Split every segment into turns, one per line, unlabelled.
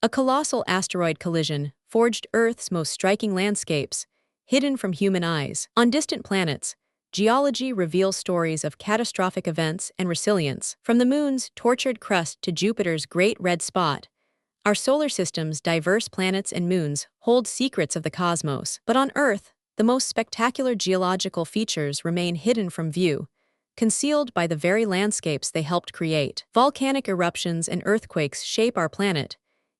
A colossal asteroid collision forged Earth's most striking landscapes, hidden from human eyes. On distant planets, geology reveals stories of catastrophic events and resilience. From the Moon's tortured crust to Jupiter's great red spot, our solar system's diverse planets and moons hold secrets of the cosmos. But on Earth, the most spectacular geological features remain hidden from view, concealed by the very landscapes they helped create. Volcanic eruptions and earthquakes shape our planet,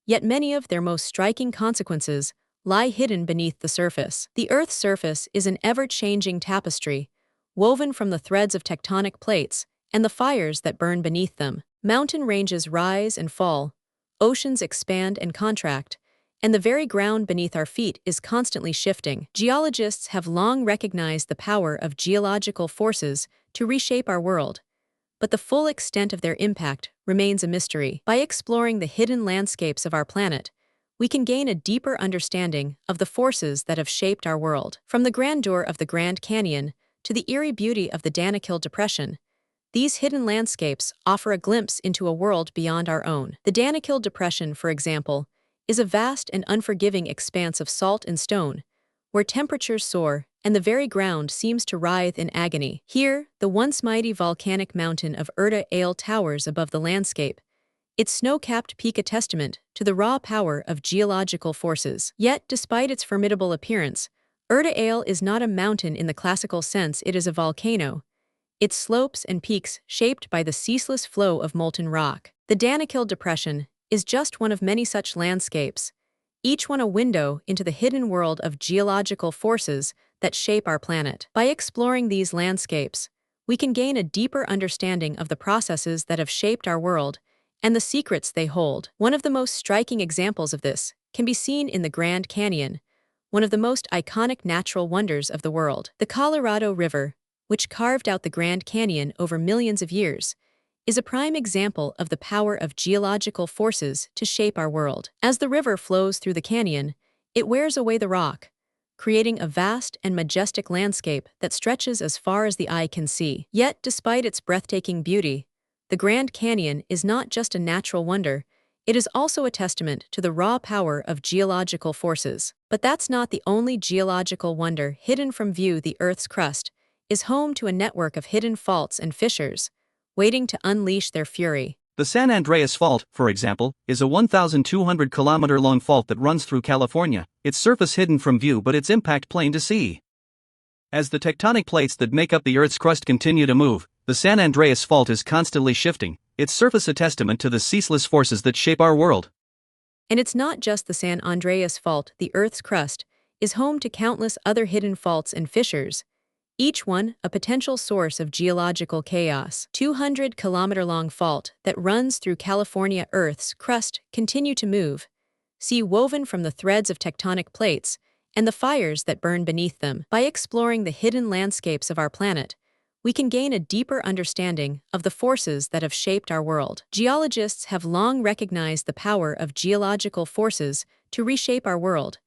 yet many of their most striking consequences lie hidden beneath the surface. The Earth's surface is an ever-changing tapestry, woven from the threads of tectonic plates and the fires that burn beneath them. Mountain ranges rise and fall, oceans expand and contract, and the very ground beneath our feet is constantly shifting. Geologists have long recognized the power of geological forces to reshape our world, but the full extent of their impact remains a mystery. By exploring the hidden landscapes of our planet, we can gain a deeper understanding of the forces that have shaped our world. From the grandeur of the Grand Canyon to the eerie beauty of the Danakil Depression, these hidden landscapes offer a glimpse into a world beyond our own. The Danakil Depression, for example, is a vast and unforgiving expanse of salt and stone, where temperatures soar and the very ground seems to writhe in agony. Here, the once mighty volcanic mountain of Erta Ale towers above the landscape, its snow-capped peak a testament to the raw power of geological forces. Yet, despite its formidable appearance, Erta Ale is not a mountain in the classical sense. It is a volcano, its slopes and peaks shaped by the ceaseless flow of molten rock. The Danakil Depression is just one of many such landscapes, each one a window into the hidden world of geological forces that shape our planet. By exploring these landscapes, we can gain a deeper understanding of the processes that have shaped our world and the secrets they hold. One of the most striking examples of this can be seen in the Grand Canyon, one of the most iconic natural wonders of the world. The Colorado River, which carved out the Grand Canyon over millions of years, is a prime example of the power of geological forces to shape our world. As the river flows through the canyon, it wears away the rock, creating a vast and majestic landscape that stretches as far as the eye can see. Yet, despite its breathtaking beauty, the Grand Canyon is not just a natural wonder, it is also a testament to the raw power of geological forces. But that's not the only geological wonder hidden from view. The Earth's crust is home to a network of hidden faults and fissures, waiting to unleash their fury.
The San Andreas Fault, for example, is a 1,200-kilometer-long fault that runs through California, its surface hidden from view but its impact plain to see. As the tectonic plates that make up the Earth's crust continue to move, the San Andreas Fault is constantly shifting, its surface a testament to the ceaseless forces that shape our world.
And it's not just the San Andreas Fault. The Earth's crust is home to countless other hidden faults and fissures, each one a potential source of geological chaos. 200-kilometer-long fault that runs through California. Earth's crust continue to move, see woven from the threads of tectonic plates and the fires that burn beneath them. By exploring the hidden landscapes of our planet, we can gain a deeper understanding of the forces that have shaped our world. Geologists have long recognized the power of geological forces to reshape our world,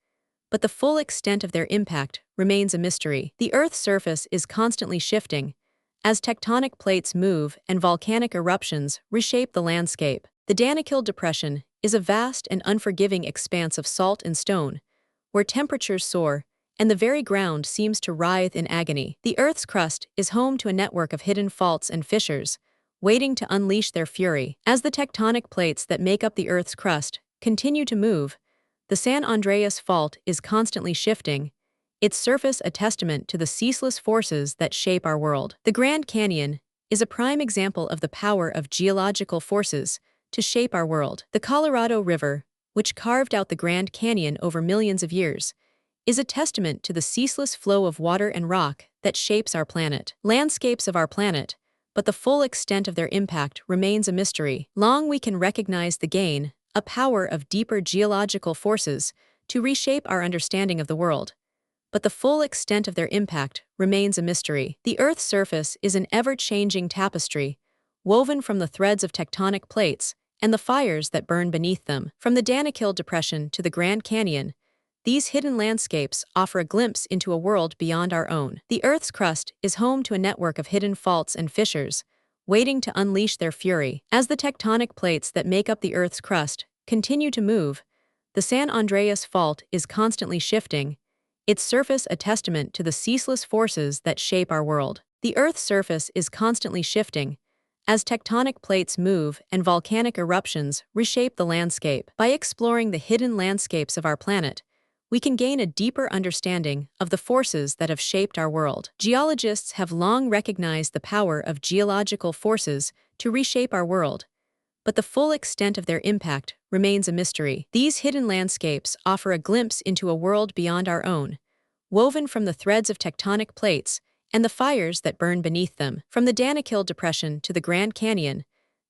but the full extent of their impact remains a mystery. The Earth's surface is constantly shifting, as tectonic plates move and volcanic eruptions reshape the landscape. The Danakil Depression is a vast and unforgiving expanse of salt and stone, where temperatures soar and the very ground seems to writhe in agony. The Earth's crust is home to a network of hidden faults and fissures, waiting to unleash their fury. As the tectonic plates that make up the Earth's crust continue to move, see woven from the threads of tectonic plates and the fires that burn beneath them. By exploring these landscapes, we can gain a deeper understanding of the forces that have shaped our world. Geologists have long recognized the power of geological forces to reshape our world, but the full extent of their impact remains a mystery. The Danakil Depression is a vast and unforgiving expanse of salt and stone, where temperatures soar and the very ground seems to writhe in agony. Here, the once mighty volcanic mountain of Erta Ale towers above the landscape, its snow-capped peak a testament to the raw power of geological forces. Yet, despite its breathtaking beauty, the Grand Canyon is not just a natural wonder, it is also a testament to the raw power of geological forces. The San Andreas Fault is constantly shifting, its surface a testament to the ceaseless forces that shape our world. The Grand Canyon is a prime example of the power of geological forces to shape our world. The Colorado River, which carved out the Grand Canyon over millions of years, is a testament to the ceaseless flow of water and rock that shapes our planet. Landscapes of our planet, but the full extent of their impact remains a mystery. Long we can recognize the gain, a power of deeper geological forces to reshape our understanding of the world, but the full extent of their impact remains a mystery. The Earth's surface is an ever-changing tapestry, woven from the threads of tectonic plates and the fires that burn beneath them. From the Danakil Depression to the Grand Canyon, these hidden landscapes offer a glimpse into a world beyond our own. The Earth's crust is home to a network of hidden faults and fissures, waiting to unleash their fury. As the tectonic plates that make up the Earth's crust continue to move. The San Andreas Fault is constantly shifting, its surface a testament to the ceaseless forces that shape our world. The Earth's surface is constantly shifting, as tectonic plates move and volcanic eruptions reshape the landscape. By exploring the hidden landscapes of our planet, we can gain a deeper understanding of the forces that have shaped our world. Geologists have long recognized the power of geological forces to reshape our world, but the full extent of their impact remains a mystery. These hidden landscapes offer a glimpse into a world beyond our own, woven from the threads of tectonic plates and the fires that burn beneath them. From the Danakil Depression to the Grand Canyon,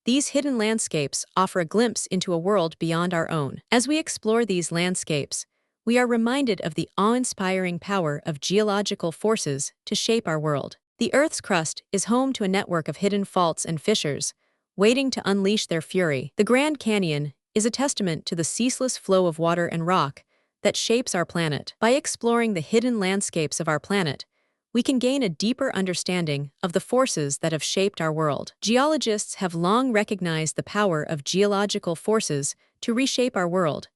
these hidden landscapes offer a glimpse into a world beyond our own. As we explore these landscapes, we are reminded of the awe-inspiring power of geological forces to shape our world. The Earth's crust is home to a network of hidden faults and fissures, waiting to unleash their fury. The Grand Canyon is a testament to the ceaseless flow of water and rock that shapes our planet. By exploring the hidden landscapes of our planet, we can gain a deeper understanding of the forces that have shaped our world. Geologists have long recognized the power of geological forces to reshape our world,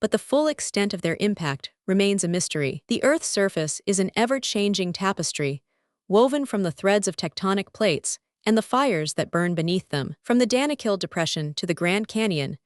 but the full extent of their impact remains a mystery. The Earth's surface is an ever-changing tapestry, woven from the threads of tectonic plates and the fires that burn beneath them. From the Danakil Depression to the Grand Canyon,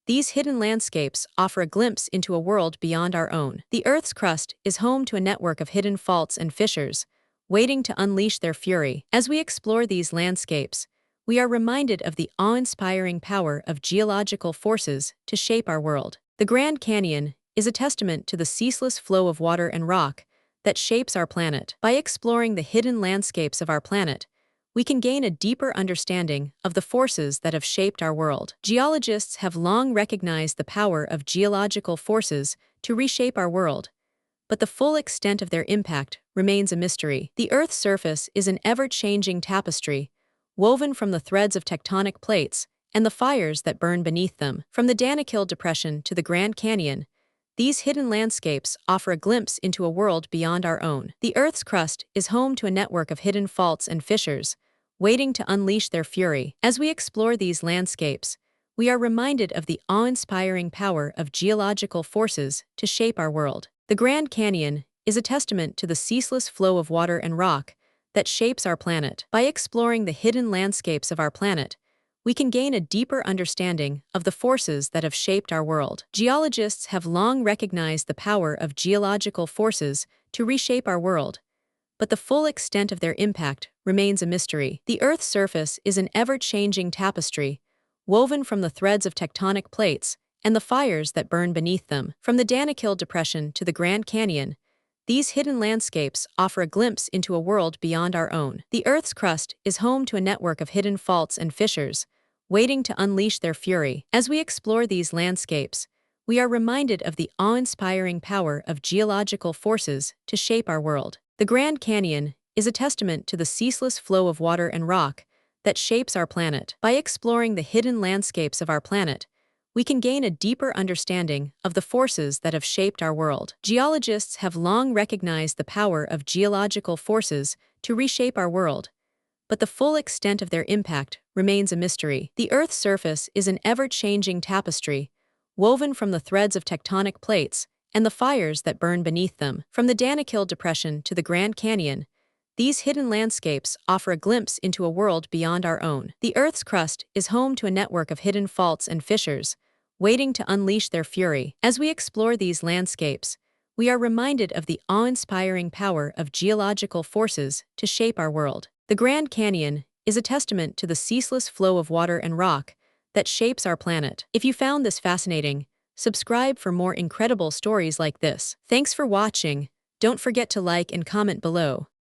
these hidden landscapes offer a glimpse into a world beyond our own. The Earth's crust is home to a network of hidden faults and fissures, waiting to unleash their fury. As we explore these landscapes, we are reminded of the awe-inspiring power of geological forces to shape our world. The Grand Canyon is a testament to the ceaseless flow of water and rock that shapes our planet. By exploring the hidden landscapes of our planet, we can gain a deeper understanding of the forces that have shaped our world. Geologists have long recognized the power of geological forces to reshape our world, but the full extent of their impact remains a mystery. The Earth's surface is an ever-changing tapestry, woven from the threads of tectonic plates and the fires that burn beneath them. From the Danakil Depression to the Grand Canyon, these hidden landscapes offer a glimpse into a world beyond our own. The Earth's crust is home to a network of hidden faults and fissures, waiting to unleash their fury. As we explore these landscapes, we are reminded of the awe-inspiring power of geological forces to shape our world. The Grand Canyon is a testament to the ceaseless flow of water and rock that shapes our planet. By exploring the hidden landscapes of our planet, we can gain a deeper understanding of the forces that have shaped our world. Geologists have long recognized the power of geological forces to reshape our world, but the full extent of their impact remains a mystery. The Earth's surface is an ever-changing tapestry, woven from the threads of tectonic plates and the fires that burn beneath them. From the Danakil Depression to the Grand Canyon, these hidden landscapes offer a glimpse into a world beyond our own. The Earth's crust is home to a network of hidden faults and fissures, waiting to unleash their fury. As we explore these landscapes, we are reminded of the awe-inspiring power of geological forces to shape our world. The Grand Canyon is a testament to the ceaseless flow of water and rock that shapes our planet. By exploring the hidden landscapes of our planet, we can gain a deeper understanding of the forces that have shaped our world. Geologists have long recognized the power of geological forces to reshape our world, but the full extent of their impact remains a mystery. The Earth's surface is an ever-changing tapestry, woven from the threads of tectonic plates and the fires that burn beneath them. From the Danakil Depression to the Grand Canyon, these hidden landscapes offer a glimpse into a world beyond our own. The Earth's crust is home to a network of hidden faults and fissures, waiting to unleash their fury. As we explore these landscapes, we are reminded of the awe-inspiring power of geological forces to shape our world. The Grand Canyon is a testament to the ceaseless flow of water and rock that shapes our planet. If you found this fascinating, subscribe for more incredible stories like this. Thanks for watching. Don't forget to like and comment below.